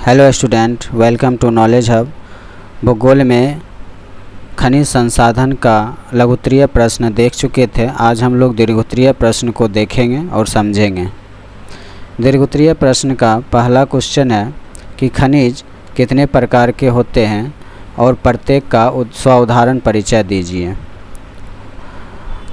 Hello student, welcome to Knowledge Hub. भूगोल में खनिज संसाधन का लघुत्तरीय प्रश्न देख चुके थे। आज हम लोग दीर्घोत्तरीय प्रश्न को देखेंगे और समझेंगे। दीर्घोत्तरीय प्रश्न का पहला क्वेश्चन है कि खनिज कितने प्रकार के होते हैं और प्रत्येक का उदाहरण परिचय दीजिए।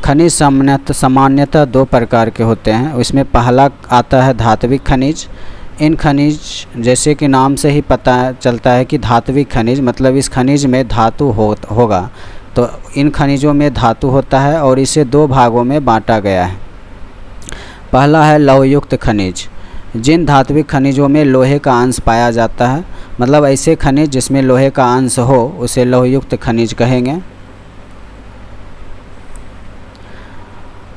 खनिज सामान्यतः दो प्रकार के होते हैं। इसमें पहला आता है धात्विक खनिज। इन खनिज जैसे कि नाम से ही पता चलता है कि धात्विक खनिज मतलब इस खनिज में धातु होगा, तो इन खनिजों में धातु होता है और इसे दो भागों में बांटा गया है। पहला है लौहयुक्त खनिज। जिन धात्विक खनिजों में लोहे का अंश पाया जाता है, मतलब ऐसे खनिज जिसमें लोहे का अंश हो, उसे लौहयुक्त खनिज कहेंगे।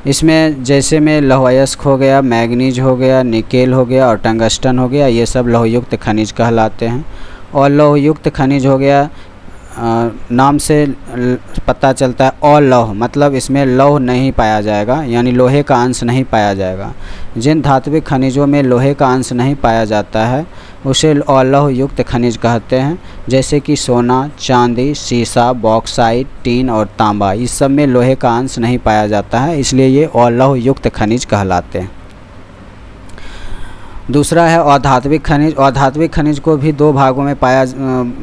इसमें जैसे में लौह अयस्क हो गया, मैग्नीज हो गया, निकेल हो गया और टंगस्टन हो गया, ये सब लौहयुक्त खनिज कहलाते हैं। और लौहयुक्त खनिज हो गया, नाम से पता चलता है अलौह, मतलब इसमें लौह नहीं पाया जाएगा, यानी लोहे का अंश नहीं पाया जाएगा। जिन धात्विक खनिजों में लोहे का अंश नहीं पाया जाता है उसे अलौहयुक्त खनिज कहते हैं, जैसे कि सोना, चांदी, सीसा, बॉक्साइट, टीन और तांबा। इस सब में लोहे का अंश नहीं पाया जाता है, इसलिए ये अलौहयुक्त खनिज कहलाते हैं। दूसरा है अधात्विक खनिज। अधात्विक खनिज को भी दो भागों में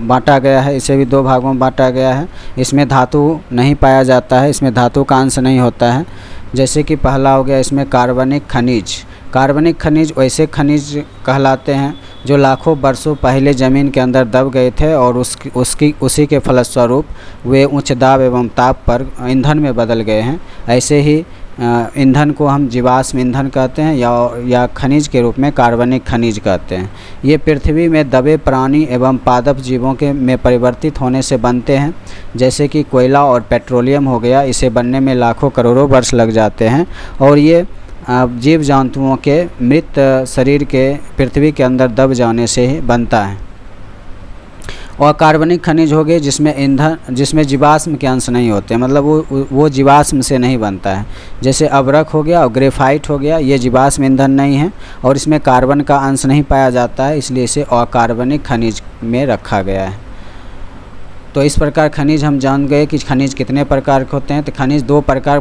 बांटा गया है। इसे भी दो भागों में बांटा गया है। इसमें धातु नहीं पाया जाता है, इसमें धातु का अंश नहीं होता है। जैसे कि पहला हो गया इसमें कार्बनिक खनिज। कार्बनिक खनिज वैसे खनिज कहलाते हैं जो लाखों वर्षों पहले ज़मीन के अंदर दब गए थे और उसी के फलस्वरूप वे उच्च दाब एवं ताप पर ईंधन में बदल गए हैं। ऐसे ही ईंधन को हम जीवाश्म ईंधन कहते हैं या खनिज के रूप में कार्बनिक खनिज कहते हैं। ये पृथ्वी में दबे प्राणी एवं पादप जीवों में परिवर्तित होने से बनते हैं, जैसे कि कोयला और पेट्रोलियम हो गया। इसे बनने में लाखों करोड़ों वर्ष लग जाते हैं और ये जीव जंतुओं के मृत शरीर के पृथ्वी के अंदर दब जाने से ही बनता है। और कार्बनिक खनिज हो गए जिसमें जीवाश्म के अंश नहीं होते, मतलब वो जीवाश्म से नहीं बनता है। जैसे अबरख हो गया और ग्रेफाइट हो गया, ये जीवाश्म ईंधन नहीं है और इसमें कार्बन का अंश नहीं पाया जाता है, इसलिए इसे अकार्बनिक खनिज में रखा गया है। तो इस प्रकार खनिज हम जान गए कि खनिज कितने प्रकार के होते हैं। तो खनिज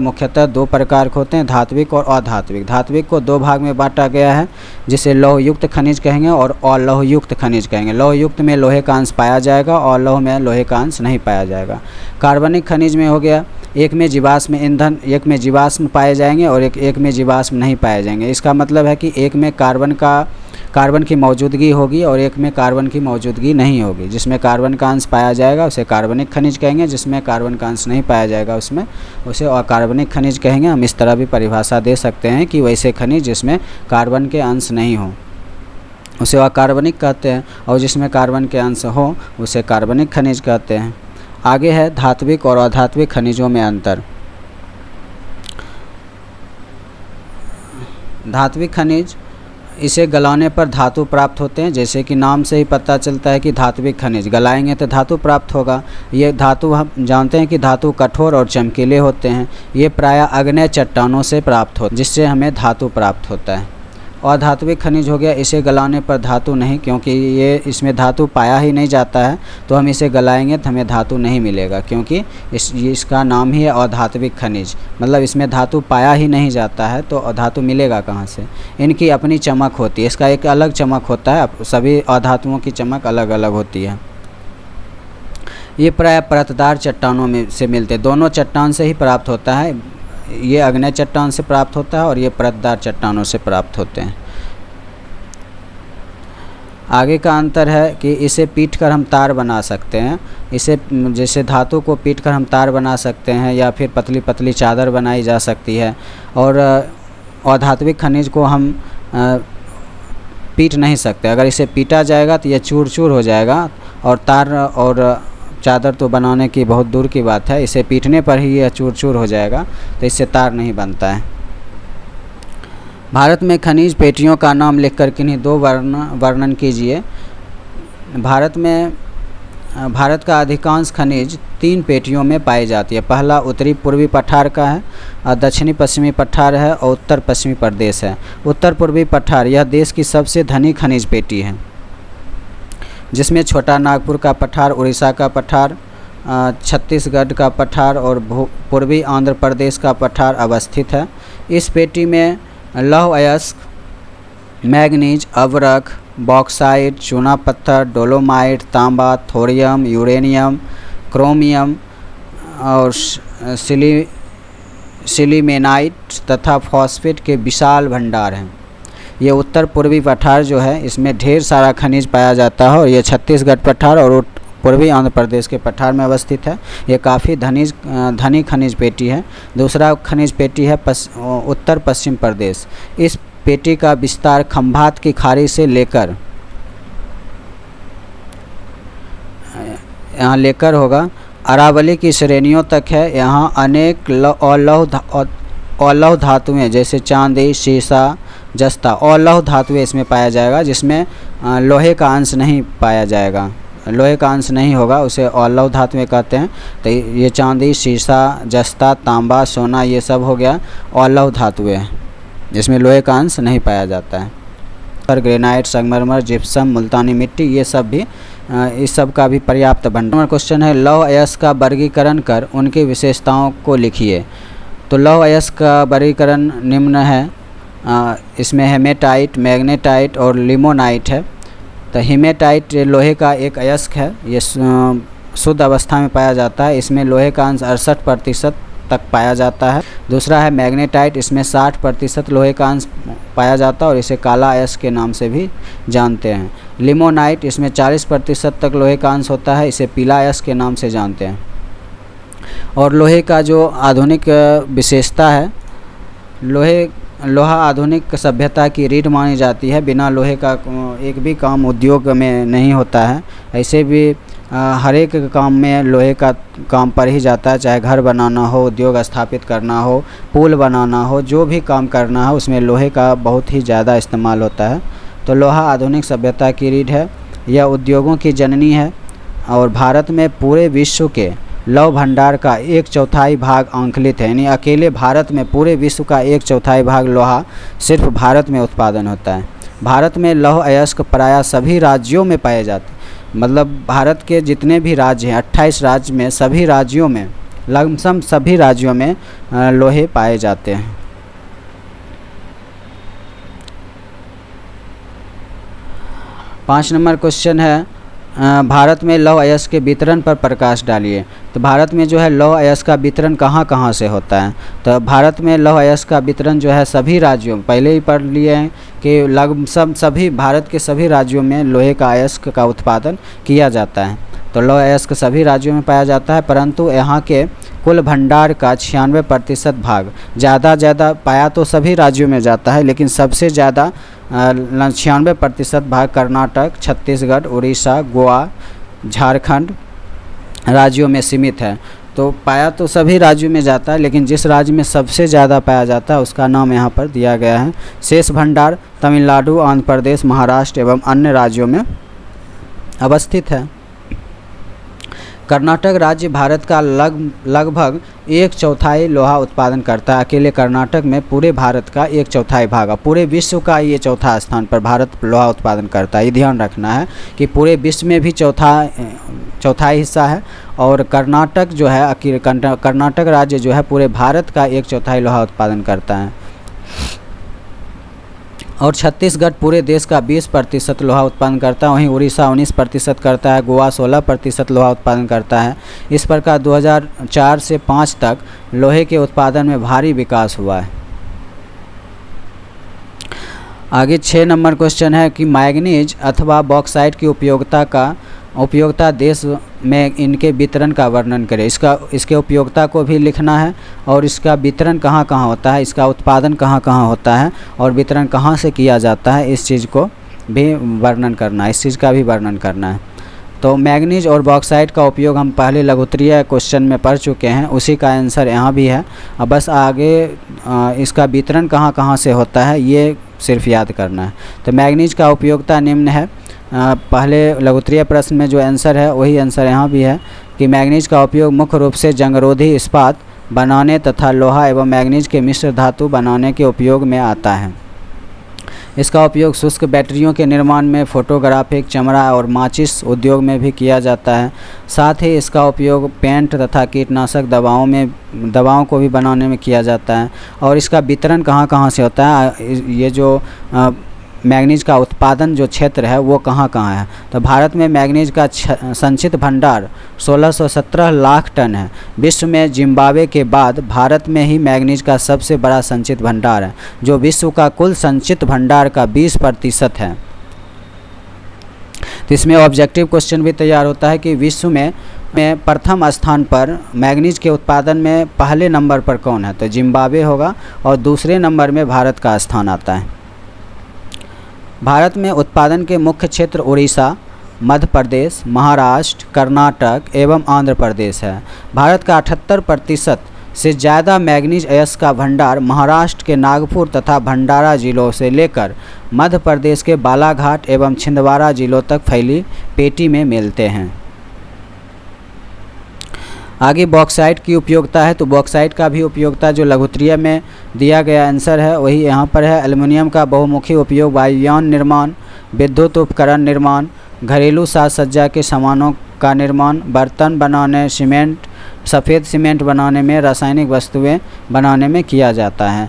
मुख्यतः दो प्रकार के होते हैं, धात्विक और अधात्विक। धात्विक को दो भाग में बांटा गया है, जिसे लौहयुक्त खनिज कहेंगे और अलौहयुक्त खनिज कहेंगे। लौहयुक्त में लोहे का अंश पाया जाएगा और लौह में लोहे का अंश नहीं पाया जाएगा। कार्बनिक खनिज में हो गया, एक में जीवाश्म ईंधन, एक में जीवाश्म पाए जाएंगे और एक में जीवाश्म नहीं पाए जाएंगे। इसका मतलब है कि एक में कार्बन की मौजूदगी होगी और एक में कार्बन की मौजूदगी नहीं होगी। जिसमें कार्बन का अंश पाया जाएगा उसे कार्बनिक खनिज कहेंगे, जिसमें कार्बन का अंश नहीं पाया जाएगा उसमें उसे अकार्बनिक खनिज कहेंगे। हम इस तरह भी परिभाषा दे सकते हैं कि वैसे खनिज जिसमें कार्बन के अंश नहीं हो उसे अकार्बनिक कहते हैं और जिसमें कार्बन के अंश हो उसे कार्बनिक खनिज कहते हैं। आगे है धात्विक और अधात्विक खनिजों में अंतर। धात्विक खनिज, इसे गलाने पर धातु प्राप्त होते हैं। जैसे कि नाम से ही पता चलता है कि धात्विक खनिज गलाएंगे तो धातु प्राप्त होगा। ये धातु हम जानते हैं कि धातु कठोर और चमकीले होते हैं। ये प्रायः अग्नेय चट्टानों से प्राप्त होते हैं, जिससे हमें धातु प्राप्त होता है। अधात्विक खनिज हो गया, इसे गलाने पर धातु नहीं, क्योंकि इसमें धातु पाया ही नहीं जाता है, तो हम इसे गलाएंगे तो हमें धातु नहीं मिलेगा, क्योंकि इसका नाम ही है अधात्विक खनिज, मतलब इसमें धातु पाया ही नहीं जाता है, तो धातु मिलेगा कहाँ से। इनकी अपनी चमक होती है, इसका एक अलग चमक होता है, सभी अधातुओं की चमक अलग अलग होती है। ये प्रायः परतदार चट्टानों में से मिलते, दोनों चट्टान से ही प्राप्त होता है। ये अग्नेय चट्टान से प्राप्त होता है और ये परतदार चट्टानों से प्राप्त होते हैं। आगे का अंतर है कि इसे पीट कर हम तार बना सकते हैं। इसे जैसे धातु को पीट कर हम तार बना सकते हैं या फिर पतली पतली चादर बनाई जा सकती है। और अधात्विक खनिज को हम पीट नहीं सकते। अगर इसे पीटा जाएगा तो यह चूर चूर हो जाएगा और तार और चादर तो बनाने की बहुत दूर की बात है, इसे पीटने पर ही यह चूर चूर हो जाएगा, तो इससे तार नहीं बनता है। भारत में खनिज पेटियों का नाम लिखकर किन्हीं दो वर्णन कीजिए। भारत का अधिकांश खनिज 3 पेटियों में पाई जाती है। पहला उत्तरी पूर्वी पठार का है, दक्षिणी पश्चिमी पठार है और उत्तर पश्चिमी प्रदेश है। उत्तर पूर्वी पठार यह देश की सबसे धनी खनिज पेटी है। जिसमें छोटा नागपुर का पठार, उड़ीसा का पठार, छत्तीसगढ़ का पठार और पूर्वी आंध्र प्रदेश का पठार अवस्थित है। इस पेटी में लौह अयस्क, मैग्नीज, अवरक, बॉक्साइट, चूना पत्थर, डोलोमाइट, तांबा, थोरियम, यूरेनियम, क्रोमियम और सिलीमेनाइट तथा फॉस्फेट के विशाल भंडार हैं। ये उत्तर पूर्वी पठार जो है इसमें ढेर सारा खनिज पाया जाता है और ये छत्तीसगढ़ पठार और पूर्वी आंध्र प्रदेश के पठार में अवस्थित है। ये काफ़ी धनी खनिज पेटी है। दूसरा खनिज पेटी है उत्तर पश्चिम प्रदेश। इस पेटी का विस्तार खंभात की खाड़ी से लेकर यहाँ लेकर होगा अरावली की श्रेणियों तक है। यहाँ अनेक लौह धातुएं जैसे चांदी, शीशा, जस्ता और लौह धातुएं इसमें पाया जाएगा, जिसमें लोहे का अंश नहीं पाया जाएगा। लोहे का अंश नहीं होगा उसे लौह धातुएं कहते हैं। तो ये चांदी, शीशा, जस्ता, तांबा, सोना ये सब हो गया लौह धातुएं जिसमें लोहे का अंश नहीं पाया जाता है। पर ग्रेनाइट, संगमरमर, जिप्सम, मुल्तानी मिट्टी ये सब भी इस सब का भी पर्याप्त भंडार। क्वेश्चन है लौह अयस्क का वर्गीकरण कर उनकी विशेषताओं को लिखिए। तो लौह अयस्क का वर्गीकरण निम्न है। इसमें हेमेटाइट, मैग्नेटाइट और लिमोनाइट है। तो हेमेटाइट लोहे का एक अयस्क है। ये शुद्ध अवस्था में पाया जाता है। इसमें लोहे का अंश 68% तक पाया जाता है। दूसरा है मैग्नेटाइट, इसमें 60% लोहे का अंश पाया जाता है और इसे काला अयस्क के नाम से भी जानते हैं। लिमोनाइट, इसमें 40% तक लोहे का अंश होता है, इसे पीला अयस्क के नाम से जानते हैं। और लोहे का जो आधुनिक विशेषता है, लोहा आधुनिक सभ्यता की रीढ़ मानी जाती है। बिना लोहे का एक भी काम उद्योग में नहीं होता है। ऐसे भी हर एक काम में लोहे का काम पर ही जाता है, चाहे घर बनाना हो, उद्योग स्थापित करना हो, पुल बनाना हो, जो भी काम करना हो उसमें लोहे का बहुत ही ज़्यादा इस्तेमाल होता है। तो लोहा आधुनिक सभ्यता की रीढ़ है, यह उद्योगों की जननी है और भारत में पूरे विश्व के लौह भंडार का 1/4 भाग आंकलित है। यानी अकेले भारत में पूरे विश्व का 1/4 भाग लोहा सिर्फ भारत में उत्पादन होता है। भारत में लौह अयस्क प्रायः सभी राज्यों में पाए जाते हैं। मतलब भारत के जितने भी राज्य हैं, 28 राज्य में, सभी राज्यों में लगभग सभी राज्यों में लोहे पाए जाते हैं। पाँच नंबर क्वेश्चन है भारत में लौह अयस्क के वितरण पर प्रकाश डालिए। तो भारत में जो है लौह अयस्क का वितरण कहाँ कहाँ से होता है। तो भारत में लौह अयस्क का वितरण जो है सभी राज्यों, पहले ही पढ़ लिए हैं कि लगभग सभी भारत के सभी राज्यों में लोहे का अयस्क का उत्पादन किया जाता है। तो लौह अयस्क सभी राज्यों में पाया जाता है, परंतु यहाँ के कुल भंडार का 96% भाग ज़्यादा पाया तो सभी राज्यों में जाता है, लेकिन सबसे ज़्यादा 96% भाग कर्नाटक, छत्तीसगढ़, उड़ीसा, गोवा, झारखंड राज्यों में सीमित है। तो पाया तो सभी राज्यों में जाता है, लेकिन जिस राज्य में सबसे ज़्यादा पाया जाता है उसका नाम यहाँ पर दिया गया है। शेष भंडार तमिलनाडु, आंध्र प्रदेश, महाराष्ट्र एवं अन्य राज्यों में अवस्थित है। कर्नाटक राज्य भारत का लगभग 1/4 लोहा उत्पादन करता है। अकेले कर्नाटक में पूरे भारत का 1/4 भाग, पूरे विश्व का ये चौथा स्थान पर भारत लोहा उत्पादन करता है। ये ध्यान रखना है कि पूरे विश्व में भी चौथा हिस्सा है और कर्नाटक जो है, कर्नाटक राज्य जो है पूरे भारत का 1/4 लोहा उत्पादन करता है। और छत्तीसगढ़ पूरे देश का 20% लोहा उत्पादन करता है। वहीं उड़ीसा 19% करता है, गोवा 16% लोहा उत्पादन करता है। इस प्रकार 2004 से 5 तक लोहे के उत्पादन में भारी विकास हुआ है। आगे 6 नंबर क्वेश्चन है कि मैंगनीज अथवा बॉक्साइट की उपयोगिता देश में इनके वितरण का वर्णन करें। इसके उपयोगिता को भी लिखना है और इसका वितरण कहाँ कहाँ होता है, इसका उत्पादन कहाँ कहाँ होता है और वितरण कहाँ से किया जाता है, इस चीज़ को भी वर्णन करना है, इस चीज़ का भी वर्णन करना है। तो मैंगनीज और बॉक्साइट का उपयोग हम पहले लघुत्तरीय क्वेश्चन में पढ़ चुके हैं, उसी का आंसर यहाँ भी है। अब बस आगे इसका वितरण कहाँ कहाँ से होता है ये सिर्फ याद करना है। तो मैंगनीज का उपयोगिता निम्न है। पहले लघुत्तरीय प्रश्न में जो आंसर है वही आंसर यहाँ भी है कि मैंगनीज का उपयोग मुख्य रूप से जंगरोधी इस्पात बनाने तथा लोहा एवं मैंगनीज के मिश्र धातु बनाने के उपयोग में आता है। इसका उपयोग शुष्क बैटरियों के निर्माण में, फोटोग्राफिक, चमड़ा और माचिस उद्योग में भी किया जाता है। साथ ही इसका उपयोग पेंट तथा कीटनाशक दवाओं को भी बनाने में किया जाता है। और इसका वितरण कहाँ कहाँ से होता है, ये जो मैंगनीज का उत्पादन जो क्षेत्र है वो कहाँ कहाँ है, तो भारत में मैंगनीज का संचित भंडार 1617 लाख टन है। विश्व में जिम्बाब्वे के बाद भारत में ही मैंगनीज का सबसे बड़ा संचित भंडार है, जो विश्व का कुल संचित भंडार का 20% है। तो इसमें ऑब्जेक्टिव क्वेश्चन भी तैयार होता है कि विश्व में प्रथम स्थान पर मैंगनीज के उत्पादन में पहले नंबर पर कौन है, तो जिम्बाब्वे होगा और दूसरे नंबर में भारत का स्थान आता है। भारत में उत्पादन के मुख्य क्षेत्र उड़ीसा, मध्य प्रदेश, महाराष्ट्र, कर्नाटक एवं आंध्र प्रदेश है। भारत का 78% से ज़्यादा मैंगनीज अयस्क का भंडार महाराष्ट्र के नागपुर तथा भंडारा जिलों से लेकर मध्य प्रदेश के बालाघाट एवं छिंदवाड़ा जिलों तक फैली पेटी में मिलते हैं। आगे बॉक्साइट की उपयोगिता है, तो बॉक्साइट का भी उपयोगिता जो लघुत्तरीय में दिया गया आंसर है वही यहाँ पर है। एल्युमिनियम का बहुमुखी उपयोग वायुयान निर्माण, विद्युत उपकरण निर्माण, घरेलू साज सज्जा के सामानों का निर्माण, बर्तन बनाने, सीमेंट, सफ़ेद सीमेंट बनाने में, रासायनिक वस्तुएं बनाने में किया जाता है।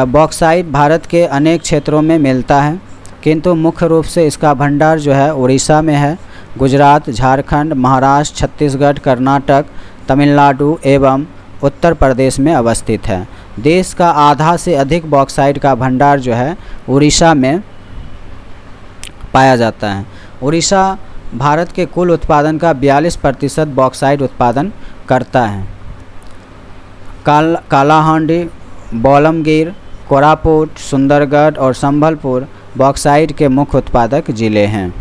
बॉक्साइट भारत के अनेक क्षेत्रों में मिलता है, किंतु मुख्य रूप से इसका भंडार जो है उड़ीसा में है। गुजरात, झारखंड, महाराष्ट्र, छत्तीसगढ़, कर्नाटक, तमिलनाडु एवं उत्तर प्रदेश में अवस्थित है। देश का आधा से अधिक बॉक्साइट का भंडार जो है उड़ीसा में पाया जाता है। उड़ीसा भारत के कुल उत्पादन का 42% बॉक्साइट उत्पादन करता है। कालाहांडी, बोलमगिर, कोरापुट, सुंदरगढ़ और संबलपुर बॉक्साइट के मुख्य उत्पादक जिले हैं।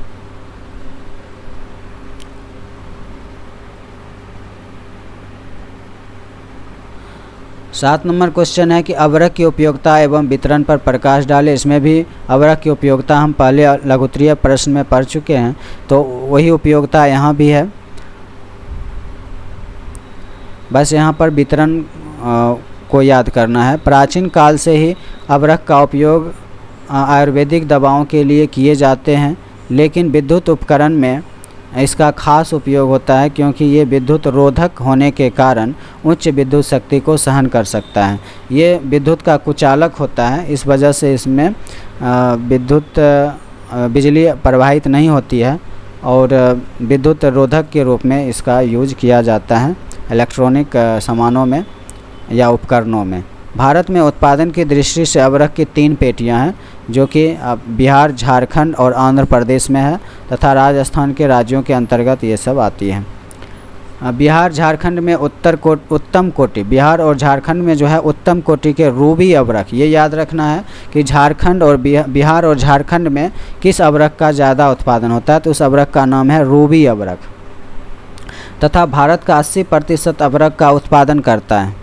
सात नंबर क्वेश्चन है कि अवरक की उपयोगिता एवं वितरण पर प्रकाश डालें। इसमें भी अवरक की उपयोगिता हम पहले लघुत्तरीय प्रश्न में पढ़ चुके हैं, तो वही उपयोगिता यहाँ भी है, बस यहाँ पर वितरण को याद करना है। प्राचीन काल से ही अवरक का उपयोग आयुर्वेदिक दवाओं के लिए किए जाते हैं, लेकिन विद्युत उपकरण में इसका खास उपयोग होता है क्योंकि ये विद्युत रोधक होने के कारण उच्च विद्युत शक्ति को सहन कर सकता है। ये विद्युत का कुचालक होता है, इस वजह से इसमें बिजली प्रवाहित नहीं होती है और विद्युत रोधक के रूप में इसका यूज किया जाता है इलेक्ट्रॉनिक सामानों में या उपकरणों में। भारत में उत्पादन की दृष्टि से अवरक की 3 पेटियां हैं, जो कि बिहार, झारखंड और आंध्र प्रदेश में है तथा राजस्थान के राज्यों के अंतर्गत ये सब आती हैं। बिहार, झारखंड में उत्तम कोटि, बिहार और झारखंड में जो है उत्तम कोटि के रूबी अवरक, ये याद रखना है कि झारखंड और बिहार और झारखंड में किस अवरक का ज़्यादा उत्पादन होता है, तो उस अवरक का नाम है रूबी अवरक। तथा भारत का 80% अवरक का उत्पादन करता है।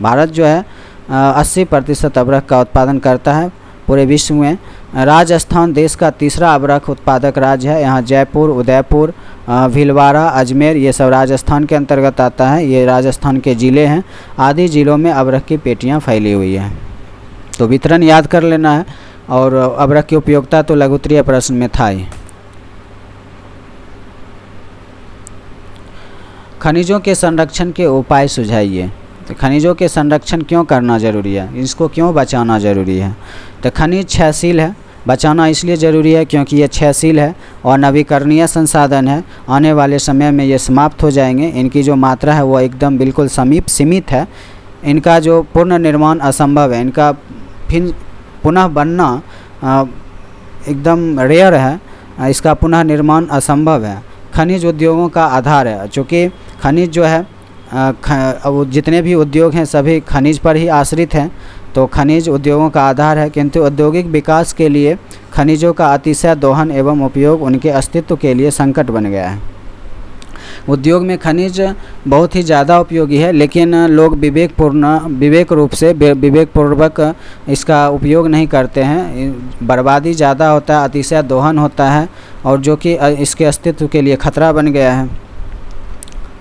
भारत जो है 80% अवरक का उत्पादन करता है पूरे विश्व में। राजस्थान देश का तीसरा अवरक उत्पादक राज्य है। यहाँ जयपुर, उदयपुर, भीलवाड़ा, अजमेर ये सब राजस्थान के अंतर्गत आता है। ये राजस्थान के ज़िले हैं। आदि ज़िलों में अवरक की पेटियाँ फैली हुई हैं, तो वितरण याद कर लेना है। और अवरक की उपयोगिता तो लघुत्तरीय प्रश्न में था ही। खनिजों के संरक्षण के उपाय सुझाइए। तो खनिजों के संरक्षण क्यों करना ज़रूरी है, इसको क्यों बचाना ज़रूरी है। तो खनिज क्षयशील है, बचाना इसलिए ज़रूरी है क्योंकि ये क्षयशील है और नवीकरणीय संसाधन है। आने वाले समय में ये समाप्त हो जाएंगे। इनकी जो मात्रा है वो एकदम बिल्कुल सीमित है। इनका जो पूर्ण निर्माण असंभव है, इनका फिर पुनः बनना एकदम रेयर है, इसका पुनः निर्माण असंभव है। खनिज उद्योगों का आधार है, चूँकि खनिज जो है जितने भी उद्योग हैं सभी खनिज पर ही आश्रित हैं, तो खनिज उद्योगों का आधार है। किंतु औद्योगिक विकास के लिए खनिजों का अतिशय दोहन एवं उपयोग उनके अस्तित्व के लिए संकट बन गया है। उद्योग में खनिज बहुत ही ज़्यादा उपयोगी है, लेकिन लोग विवेकपूर्वक इसका उपयोग नहीं करते हैं। बर्बादी ज़्यादा होता है, अतिशय दोहन होता है और जो कि इसके अस्तित्व के लिए खतरा बन गया है।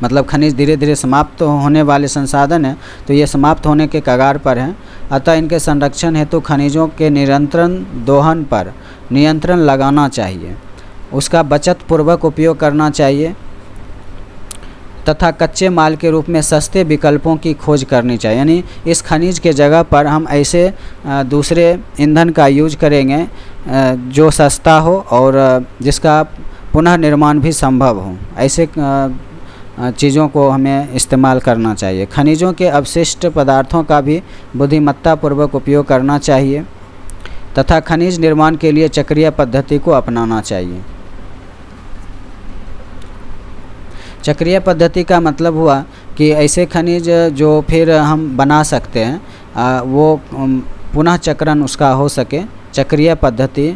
मतलब खनिज धीरे धीरे समाप्त होने वाले संसाधन हैं, तो ये समाप्त होने के कगार पर हैं। अतः इनके संरक्षण हेतु खनिजों के निरंतर दोहन पर नियंत्रण लगाना चाहिए, उसका बचत पूर्वक उपयोग करना चाहिए तथा कच्चे माल के रूप में सस्ते विकल्पों की खोज करनी चाहिए। यानी इस खनिज के जगह पर हम ऐसे दूसरे ईंधन का यूज करेंगे जो सस्ता हो और जिसका पुनः निर्माण भी संभव हो, ऐसे चीज़ों को हमें इस्तेमाल करना चाहिए। खनिजों के अवशिष्ट पदार्थों का भी बुद्धिमत्तापूर्वक उपयोग करना चाहिए तथा खनिज निर्माण के लिए चक्रीय पद्धति को अपनाना चाहिए। चक्रीय पद्धति का मतलब हुआ कि ऐसे खनिज जो फिर हम बना सकते हैं वो पुनः चक्रण उसका हो सके, चक्रीय पद्धति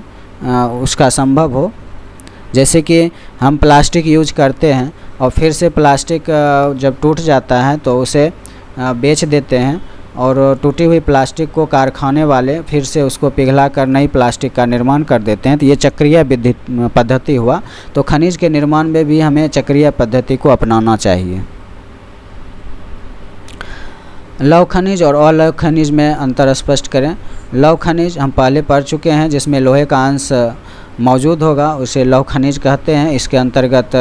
उसका संभव हो। जैसे कि हम प्लास्टिक यूज करते हैं और फिर से प्लास्टिक जब टूट जाता है तो उसे बेच देते हैं और टूटी हुई प्लास्टिक को कारखाने वाले फिर से उसको पिघला कर नई प्लास्टिक का निर्माण कर देते हैं, तो ये चक्रीय पद्धति हुआ। तो खनिज के निर्माण में भी हमें चक्रीय पद्धति को अपनाना चाहिए। लौह खनिज और अलौह खनिज में अंतर स्पष्ट करें। लौह खनिज हम पहले पढ़ चुके हैं, जिसमें लोहे का अंश मौजूद होगा, उसे लौह खनिज कहते हैं। इसके अंतर्गत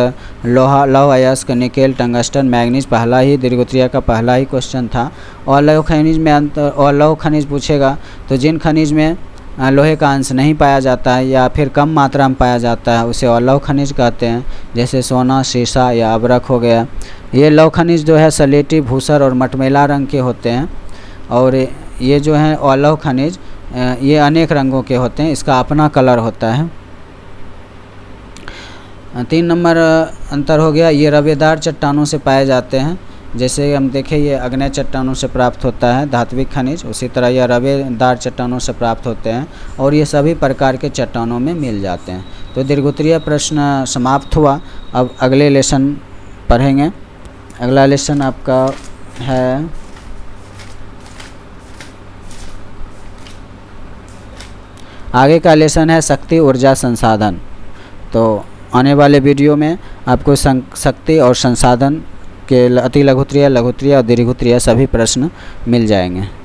लोहा, लौह अयस्क, निकेल, टंगस्टन, मैग्नीज पहला ही दीर्घोत्तरीय का पहला ही क्वेश्चन था। और लौह खनिज में और लौह खनिज पूछेगा तो जिन खनिज में लोहे का अंश नहीं पाया जाता है या फिर कम मात्रा में पाया जाता है उसे अलौह खनिज कहते हैं, जैसे सोना, शीशा या अबरख हो गया। ये लौह खनिज जो है सलेटी, भूसर और मटमैला रंग के होते हैं और ये जो है अलौह खनिज ये अनेक रंगों के होते हैं, इसका अपना कलर होता है। 3 नंबर अंतर हो गया, ये रवेदार चट्टानों से पाए जाते हैं। जैसे हम देखें ये अग्नेय चट्टानों से प्राप्त होता है धात्विक खनिज, उसी तरह यह रवेदार चट्टानों से प्राप्त होते हैं और ये सभी प्रकार के चट्टानों में मिल जाते हैं। तो दीर्घोत्तरीय प्रश्न समाप्त हुआ। अब अगले लेसन पढ़ेंगे। अगला लेसन आपका है आगे का लेसन है शक्ति, ऊर्जा, संसाधन। तो आने वाले वीडियो में आपको शक्ति और संसाधन के अति लघुत्तरीय, लघुत्तरीय और दीर्घोत्तरीय सभी प्रश्न मिल जाएंगे।